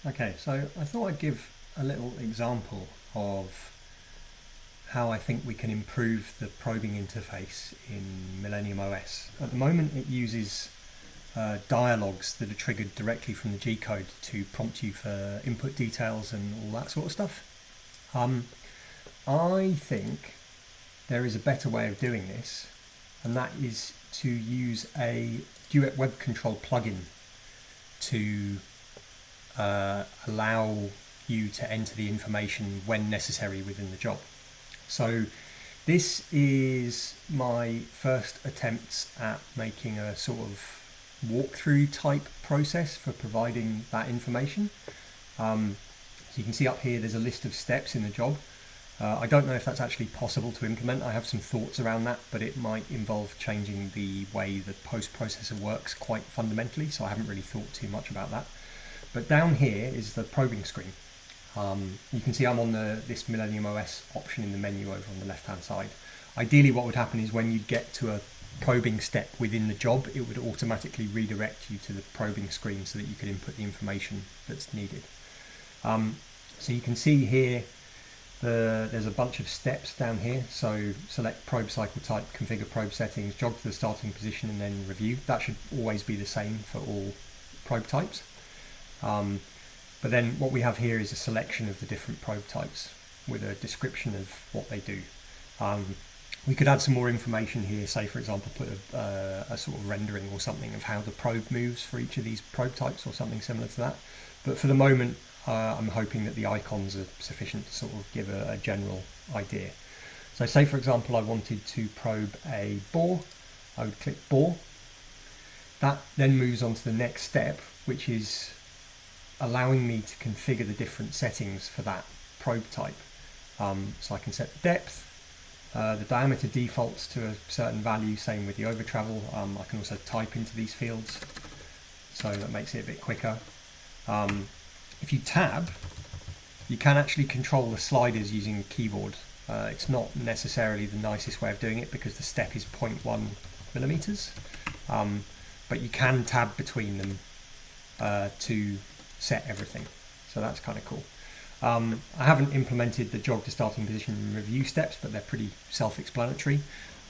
Okay, so I thought I'd give a little example of how I think we can improve the probing interface in MillenniumOS. At the moment, it uses dialogues that are triggered directly from the G-code to prompt you for input details and all that sort of stuff. I think there is a better way of doing this, and that is to use a Duet Web Control plugin to allow you to enter the information when necessary within the job. So this is my first attempts at making a sort of walkthrough type process for providing that information. So you can see up here there's a list of steps in the job. I don't know if that's actually possible to implement. I have some thoughts around that, but it might involve changing the way the post-processor works quite fundamentally, so I haven't really thought too much about that. But down here is the probing screen. You can see I'm on this MillenniumOS option in the menu over on the left-hand side. Ideally, what would happen is when you get to a probing step within the job, it would automatically redirect you to the probing screen so that you could input the information that's needed. So you can see here there's a bunch of steps down here. So select probe cycle type, configure probe settings, jog to the starting position, and then review. That should always be the same for all probe types. But then what we have here is a selection of the different probe types with a description of what they do. We could add some more information here, say for example put a sort of rendering or something of how the probe moves for each of these probe types or something similar to that. But for the moment I'm hoping that the icons are sufficient to sort of give a general idea. So say for example I wanted to probe a bore, I would click bore. That then moves on to the next step, which is allowing me to configure the different settings for that probe type. So I can set the depth, the diameter defaults to a certain value, same with the over travel. I can also type into these fields, so that makes it a bit quicker. If you tab, you can actually control the sliders using a keyboard. It's not necessarily the nicest way of doing it because the step is 0.1 millimeters, but you can tab between them to set everything, so that's kind of cool. I haven't implemented the jog to starting position and review steps, but they're pretty self-explanatory.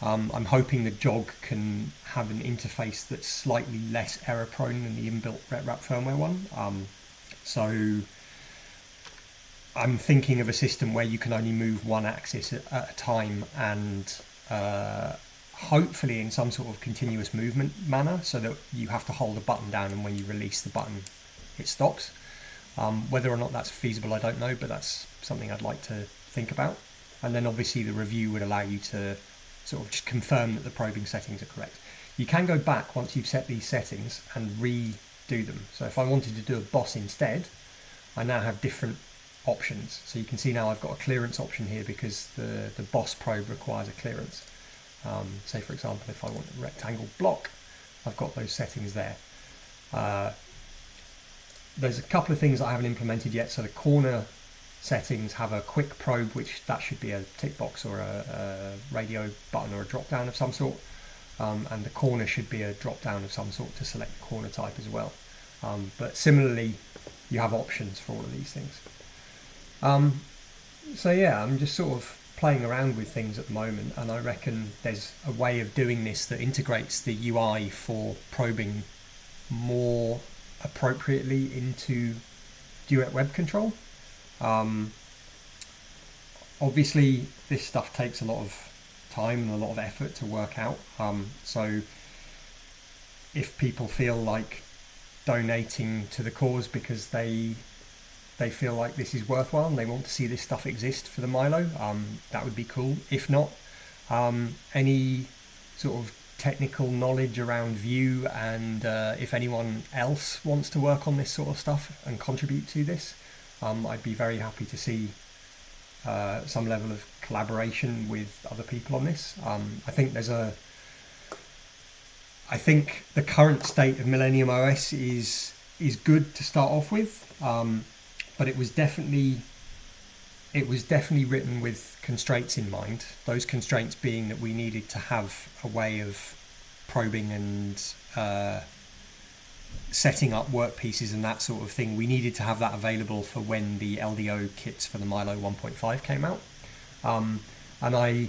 I'm hoping the jog can have an interface that's slightly less error prone than the inbuilt RepRapFirmware one. So I'm thinking of a system where you can only move one axis at a time, and hopefully in some sort of continuous movement manner, so that you have to hold a button down and when you release the button it stops. Whether or not that's feasible I don't know, but that's something I'd like to think about. And then obviously the review would allow you to sort of just confirm that the probing settings are correct. You can go back once you've set these settings and redo them. So if I wanted to do a boss instead, I now have different options. So you can see now I've got a clearance option here because the boss probe requires a clearance. Say for example if I want a rectangle block, I've got those settings there. There's a couple of things that I haven't implemented yet. So the corner settings have a quick probe, which that should be a tick box or a radio button or a drop down of some sort, and the corner should be a drop down of some sort to select the corner type as well. But similarly you have options for all of these things. So yeah, I'm just sort of playing around with things at the moment, and I reckon there's a way of doing this that integrates the UI for probing more appropriately into Duet Web Control. Obviously this stuff takes a lot of time and a lot of effort to work out, so if people feel like donating to the cause because they feel like this is worthwhile and they want to see this stuff exist for the Milo, that would be cool. If not, any sort of technical knowledge around Vue, and if anyone else wants to work on this sort of stuff and contribute to this, I'd be very happy to see some level of collaboration with other people on this. I think the current state of MillenniumOS is good to start off with, but it was definitely written with constraints in mind. Those constraints being that we needed to have a way of probing and setting up workpieces and that sort of thing, we needed to have that available for when the LDO kits for the Milo 1.5 came out. And I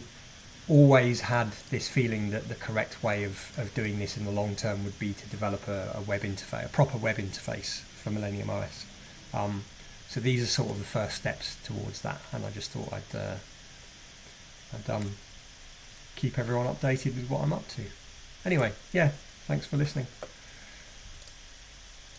always had this feeling that the correct way of doing this in the long term would be to develop a web interface, a proper web interface for MillenniumOS. So these are sort of the first steps towards that, and I just thought I'd keep everyone updated with what I'm up to. Anyway, yeah, thanks for listening.